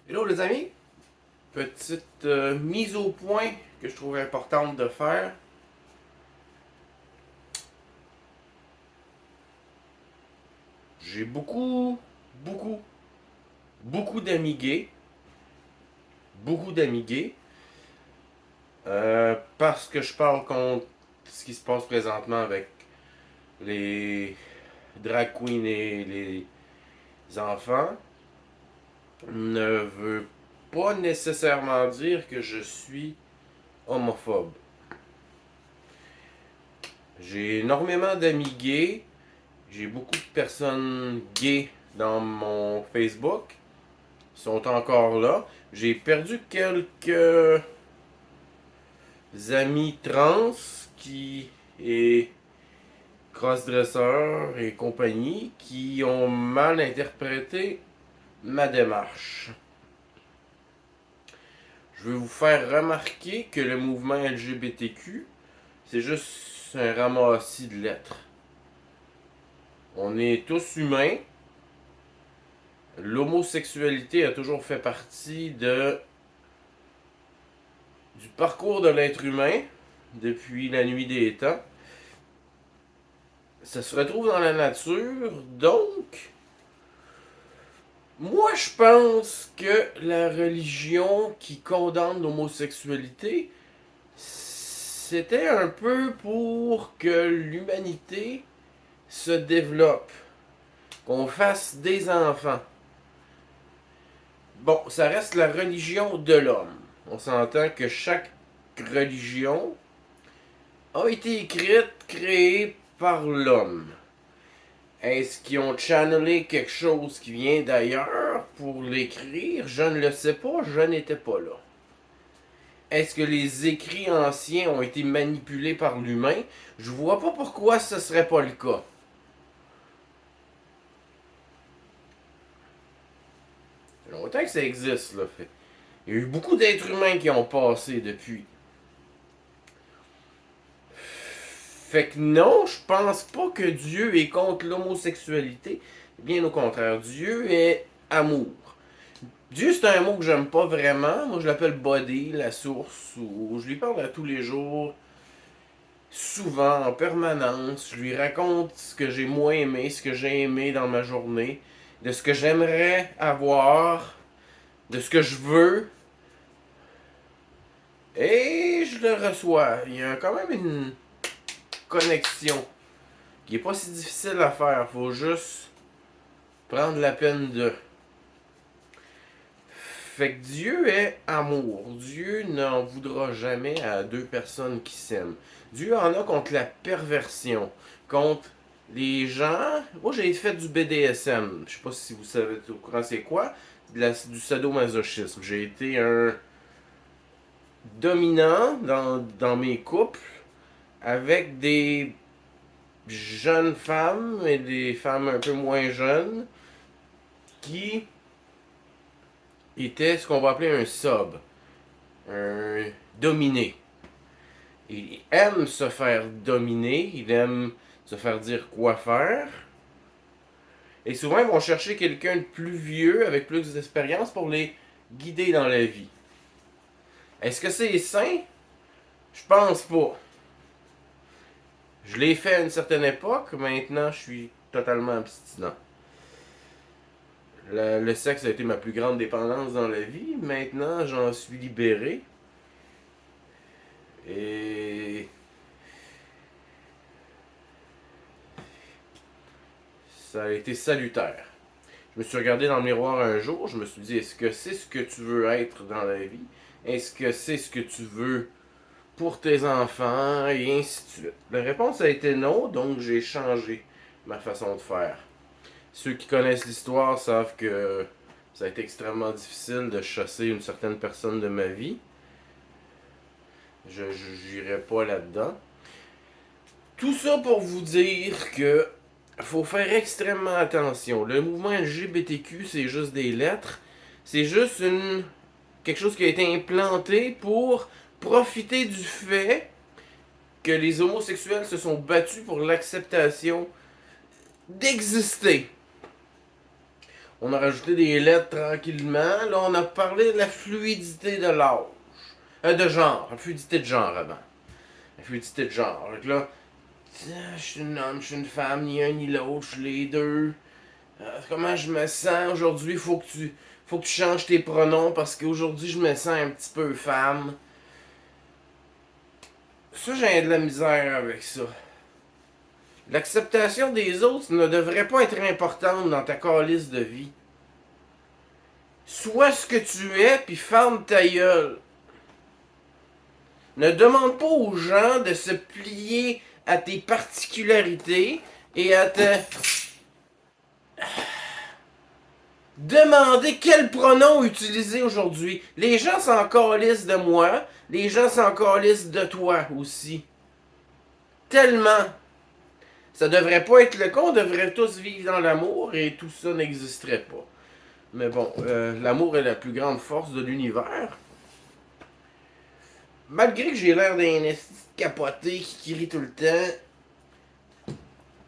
Hello les amis, petite mise au point que je trouve importante de faire. J'ai beaucoup, beaucoup d'amis gays, beaucoup d'amis gays, parce que je parle contre ce qui se passe présentement avec les drag queens et les enfants, ne veut pas nécessairement dire que je suis homophobe. J'ai énormément d'amis gays. J'ai beaucoup de personnes gays dans mon Facebook. Ils sont encore là. J'ai perdu quelques amis trans qui et crossdresseurs et compagnie qui ont mal interprété ma démarche. Je veux vous faire remarquer que le mouvement LGBTQ, c'est juste un ramassis de lettres. On est tous humains. L'homosexualité a toujours fait partie du parcours de l'être humain depuis la nuit des temps. Ça se retrouve dans la nature, donc moi je pense que la religion qui condamne l'homosexualité, c'était un peu pour que l'humanité se développe, qu'on fasse des enfants. Bon, ça reste la religion de l'homme. On s'entend que chaque religion a été écrite, créée par l'homme. Est-ce qu'ils ont channelé quelque chose qui vient d'ailleurs pour l'écrire? Je ne le sais pas, je n'étais pas là. Est-ce que les écrits anciens ont été manipulés par l'humain? Je vois pas pourquoi ce serait pas le cas. Ça fait longtemps que ça existe, là. Il y a eu beaucoup d'êtres humains qui ont passé depuis. Fait que non, je pense pas que Dieu est contre l'homosexualité. Bien au contraire, Dieu est amour. Dieu, c'est un mot que j'aime pas vraiment. Moi, je l'appelle body, la source, ou je lui parle à tous les jours, souvent, en permanence. Je lui raconte ce que j'ai moins aimé, ce que j'ai aimé dans ma journée, de ce que j'aimerais avoir, de ce que je veux. Et je le reçois. Il y a quand même une connexion qui est pas si difficile à faire. Faut juste prendre la peine de. Fait que Dieu est amour. Dieu n'en voudra jamais à deux personnes qui s'aiment. Dieu en a contre la perversion, contre les gens. Moi, j'ai fait du BDSM. Je sais pas si vous savez au courant c'est quoi. Du sadomasochisme. J'ai été un dominant dans mes couples avec des jeunes femmes et des femmes un peu moins jeunes qui étaient ce qu'on va appeler un sub, un dominé. Il aime se faire dominer, il aime se faire dire quoi faire. Et souvent, ils vont chercher quelqu'un de plus vieux, avec plus d'expérience, pour les guider dans la vie. Est-ce que c'est sain? Je pense pas. Je l'ai fait à une certaine époque, maintenant je suis totalement abstinent. Le sexe a été ma plus grande dépendance dans la vie, maintenant j'en suis libéré. Et ça a été salutaire. Je me suis regardé dans le miroir un jour, je me suis dit, est-ce que c'est ce que tu veux être dans la vie? Est-ce que c'est ce que tu veux pour tes enfants? Et ainsi de suite. La réponse a été non, donc j'ai changé ma façon de faire. Ceux qui connaissent l'histoire savent que ça a été extrêmement difficile de chasser une certaine personne de ma vie. Je n'irai pas là-dedans. Tout ça pour vous dire que faut faire extrêmement attention. Le mouvement LGBTQ, c'est juste des lettres. C'est juste quelque chose qui a été implanté pour profiter du fait que les homosexuels se sont battus pour l'acceptation d'exister. On a rajouté des lettres tranquillement. Là, on a parlé de la fluidité de l'âge. De genre. La fluidité de genre avant. La fluidité de genre. Donc là, je suis un homme, je suis une femme, ni un ni l'autre, je suis les deux. Comment je me sens aujourd'hui? Faut que tu changes tes pronoms parce qu'aujourd'hui je me sens un petit peu femme. Ça, j'ai de la misère avec ça. L'acceptation des autres ne devrait pas être importante dans ta calice de vie. Sois ce que tu es, puis ferme ta gueule. Ne demande pas aux gens de se plier à tes particularités et à te demander quel pronom utiliser aujourd'hui. Les gens s'en calissent de moi, les gens s'en calissent de toi aussi. Tellement. Ça devrait pas être le cas, on devrait tous vivre dans l'amour et tout ça n'existerait pas. Mais bon, l'amour est la plus grande force de l'univers. Malgré que j'ai l'air d'un esti capoté qui crie tout le temps,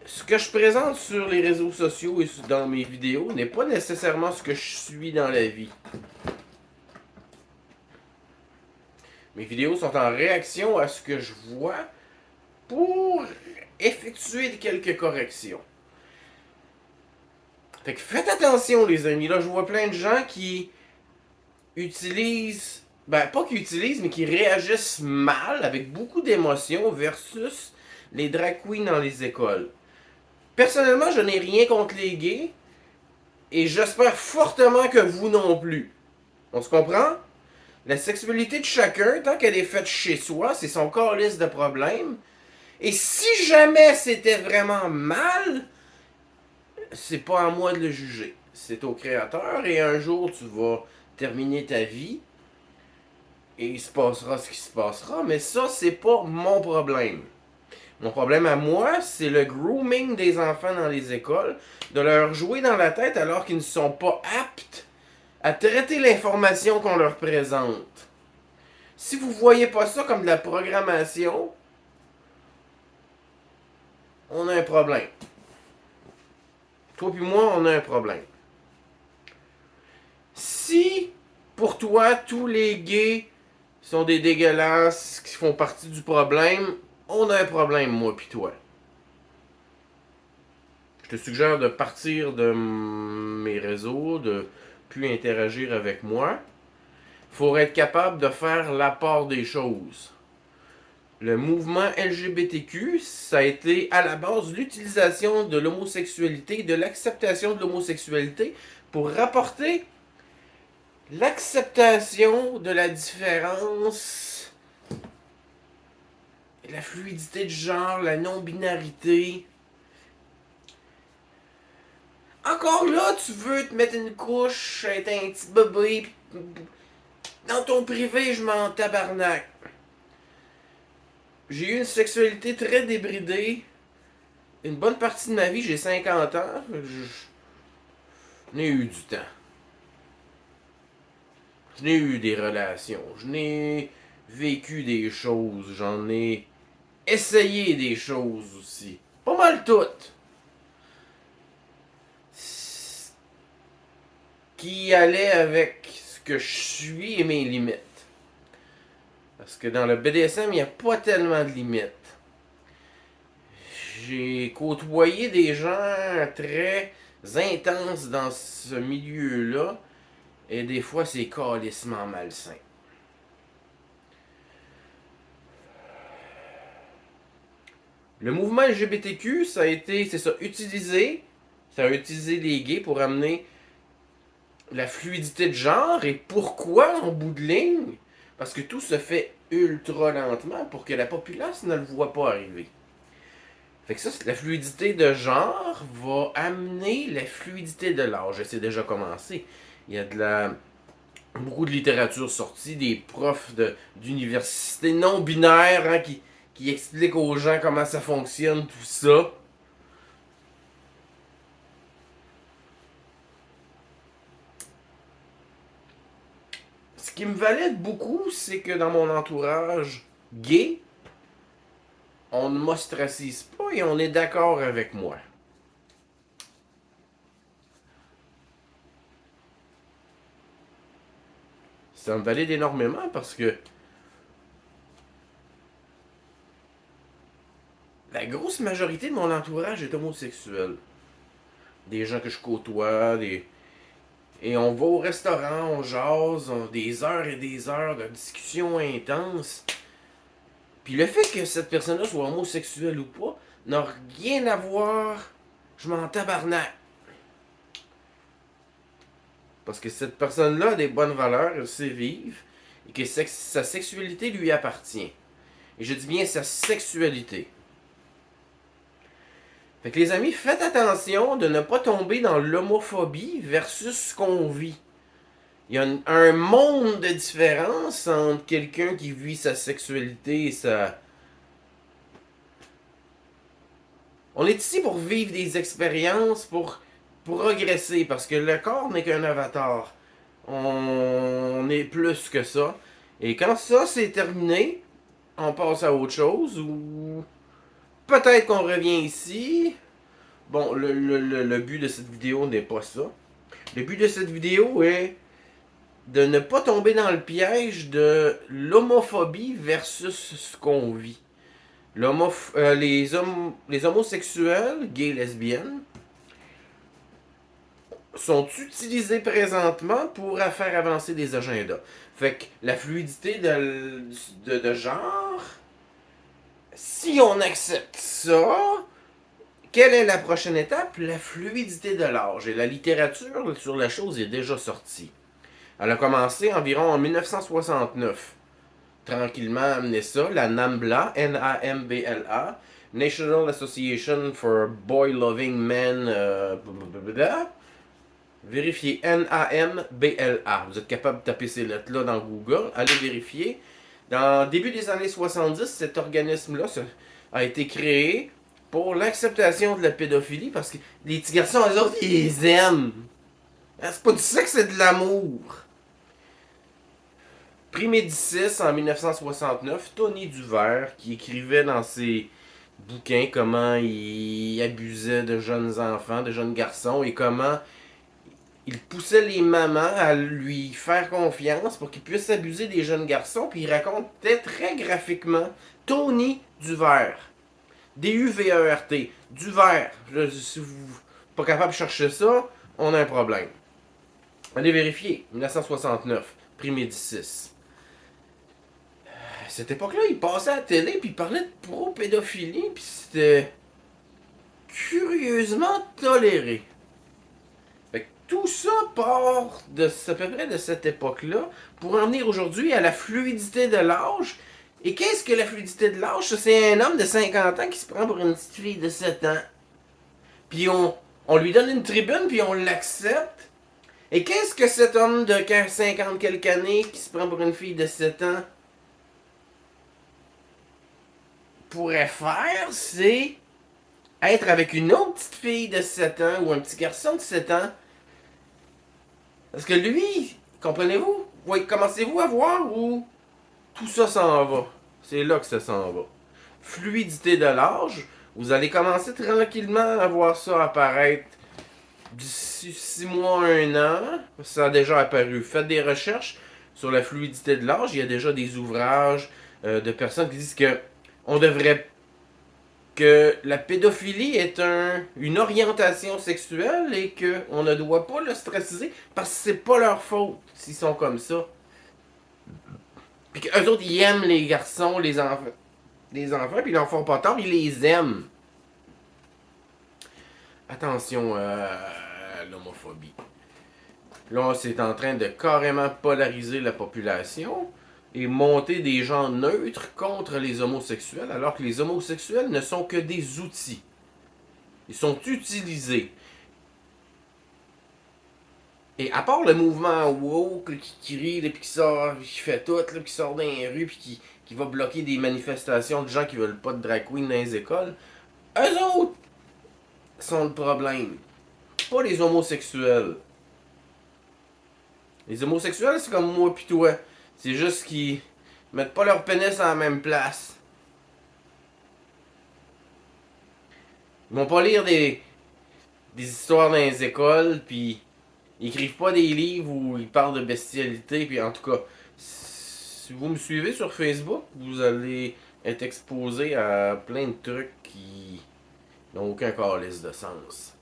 ce que je présente sur les réseaux sociaux et dans mes vidéos n'est pas nécessairement ce que je suis dans la vie. Mes vidéos sont en réaction à ce que je vois pour effectuer quelques corrections. Fait que faites attention les amis, là je vois plein de gens qui utilisent, ben pas qui utilisent, mais qui réagissent mal, avec beaucoup d'émotions versus les drag queens dans les écoles. Personnellement, je n'ai rien contre les gays, et j'espère fortement que vous non plus. On se comprend? La sexualité de chacun, tant qu'elle est faite chez soi, c'est son calice de problème. Et si jamais c'était vraiment mal, c'est pas à moi de le juger. C'est au créateur et un jour tu vas terminer ta vie et il se passera ce qui se passera, mais ça c'est pas mon problème. Mon problème à moi, c'est le grooming des enfants dans les écoles, de leur jouer dans la tête alors qu'ils ne sont pas aptes à traiter l'information qu'on leur présente. Si vous voyez pas ça comme de la programmation, on a un problème. Toi puis moi, on a un problème. Si, pour toi, tous les gays sont des dégueulasses qui font partie du problème, on a un problème, moi puis toi. Je te suggère de partir de mes réseaux, de plus interagir avec moi. Il faut être capable de faire la part des choses. Le mouvement LGBTQ, ça a été à la base l'utilisation de l'homosexualité, de l'acceptation de l'homosexualité pour rapporter l'acceptation de la différence, la fluidité de genre, la non-binarité. Encore là, tu veux te mettre une couche, être un petit bébé. Dans ton privé, je m'en tabarnak. J'ai eu une sexualité très débridée. Une bonne partie de ma vie, j'ai 50 ans. Je n'ai eu du temps. Je n'ai eu des relations. Je n'ai vécu des choses. J'en ai essayé des choses aussi. Pas mal toutes. Qui allait avec ce que je suis et mes limites. Parce que dans le BDSM, il n'y a pas tellement de limites. J'ai côtoyé des gens très intenses dans ce milieu-là. Et des fois, c'est calissement malsain. Le mouvement LGBTQ, ça a été, c'est ça, utilisé. Ça a utilisé les gays pour amener la fluidité de genre. Et pourquoi en bout de ligne? Parce que tout se fait ultra lentement pour que la populace ne le voit pas arriver. Fait que ça, la fluidité de genre va amener la fluidité de l'âge. C'est déjà commencé. Il y a beaucoup de littérature sortie, des profs d'université non binaires hein, qui expliquent aux gens comment ça fonctionne, tout ça. Ce qui me valide beaucoup, c'est que dans mon entourage gay, on ne m'ostracise pas et on est d'accord avec moi. ça me valide énormément parce que la grosse majorité de mon entourage est homosexuel. Des gens que je côtoie, et on va au restaurant, on jase, on des heures et des heures de discussions intenses. Puis le fait que cette personne-là soit homosexuelle ou pas n'a rien à voir. Je m'en tabarnak. Parce que cette personne-là a des bonnes valeurs, elle sait vivre, et que sa sexualité lui appartient. Et je dis bien sa sexualité. Fait que les amis, faites attention de ne pas tomber dans l'homophobie versus ce qu'on vit. Il y a un monde de différence entre quelqu'un qui vit sa sexualité et sa... On est ici pour vivre des expériences, pour progresser, parce que le corps n'est qu'un avatar. On est plus que ça. Et quand ça c'est terminé, on passe à autre chose, ou peut-être qu'on revient ici. Bon, le but de cette vidéo n'est pas ça. Le but de cette vidéo est de ne pas tomber dans le piège de l'homophobie versus ce qu'on vit. Les homosexuels, gays, lesbiennes, sont utilisés présentement pour faire avancer des agendas. Fait que la fluidité de genre, si on accepte ça, quelle est la prochaine étape? La fluidité de l'âge. Et la littérature sur la chose est déjà sortie. Elle a commencé environ en 1969. Tranquillement amener ça, la NAMBLA, N-A-M-B-L-A, National Association for Boy Loving Men, vérifiez N-A-M-B-L-A. Vous êtes capable de taper ces lettres-là dans Google, allez vérifier. Dans le début des années 70, cet organisme-là a été créé pour l'acceptation de la pédophilie parce que les petits garçons, eux autres, ils les aiment. C'est pas du sexe, c'est de l'amour. Prix Médicis en 1969, Tony Duvert, qui écrivait dans ses bouquins comment il abusait de jeunes enfants, de jeunes garçons, et comment il poussait les mamans à lui faire confiance pour qu'ils puissent abuser des jeunes garçons, puis il racontait très graphiquement Tony Duvert. D-U-V-E-R-T. Duvert. Si vous n'êtes pas capable de chercher ça, on a un problème. Allez vérifier. 1969. Prix Médicis. À cette époque-là, il passait à la télé puis il parlait de pro-pédophilie puis c'était curieusement toléré. Fait que tout ça part à peu près de cette époque-là pour en venir aujourd'hui à la fluidité de l'âge. Et qu'est-ce que la fluidité de l'âge? C'est un homme de 50 ans qui se prend pour une petite fille de 7 ans. Puis on lui donne une tribune puis on l'accepte. Et qu'est-ce que cet homme de 50 quelques années qui se prend pour une fille de 7 ans pourrait faire, c'est être avec une autre petite fille de 7 ans ou un petit garçon de 7 ans. Parce que lui, comprenez-vous? Commencez-vous à voir où tout ça s'en va. C'est là que ça s'en va. Fluidité de l'âge, vous allez commencer tranquillement à voir ça apparaître d'ici 6 mois, 1 an. Ça a déjà apparu. Faites des recherches sur la fluidité de l'âge. Il y a déjà des ouvrages de personnes qui disent que on devrait que la pédophilie est une orientation sexuelle et qu'on ne doit pas le stresser parce que c'est pas leur faute s'ils sont comme ça. Puis qu'eux autres, ils aiment les garçons, les enfants, puis ils leur font pas tort, ils les aiment. Attention à l'homophobie. Là, c'est en train de carrément polariser la population et monter des gens neutres contre les homosexuels, alors que les homosexuels ne sont que des outils. Ils sont utilisés. Et à part le mouvement woke là, qui crie, là, puis qui sort, qui fait tout, là, qui sort dans les rues, puis qui va bloquer des manifestations de gens qui veulent pas de drag queen dans les écoles, eux autres sont le problème. Pas les homosexuels. Les homosexuels, c'est comme moi pis toi. C'est juste qu'ils mettent pas leur pénis à la même place. Ils vont pas lire des histoires dans les écoles, puis Ils écrivent pas des livres où ils parlent de bestialité, puis en tout cas, si vous me suivez sur Facebook, vous allez être exposé à plein de trucs qui n'ont aucun calice de sens.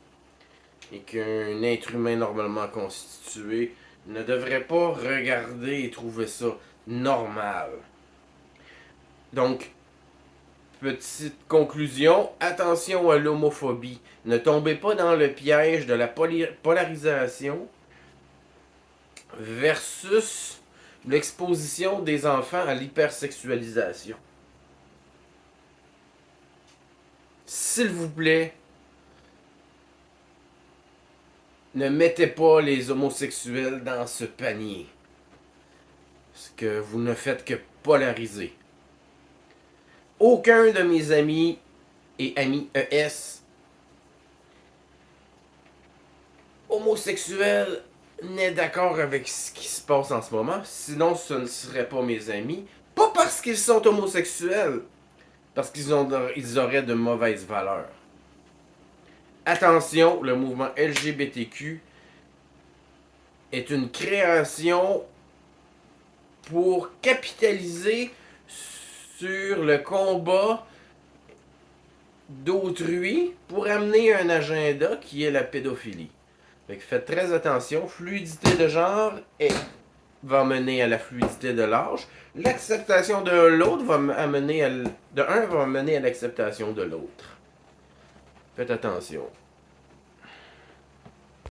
Et qu'un être humain normalement constitué ne devrait pas regarder et trouver ça normal. Donc, petite conclusion, attention à l'homophobie. Ne tombez pas dans le piège de la polarisation versus l'exposition des enfants à l'hypersexualisation. S'il vous plaît, ne mettez pas les homosexuels dans ce panier. Parce que vous ne faites que polariser. Aucun de mes amis et amis ES homosexuels n'est d'accord avec ce qui se passe en ce moment. Sinon, ce ne seraient pas mes amis. Pas parce qu'ils sont homosexuels. Parce qu'ils auraient de mauvaises valeurs. Attention, le mouvement LGBTQ est une création pour capitaliser sur le combat d'autrui pour amener un agenda qui est la pédophilie. Fait que faites très attention, fluidité de genre va mener à la fluidité de l'âge. L'acceptation de l'autre va amener va mener à l'acceptation de l'autre. Faites attention.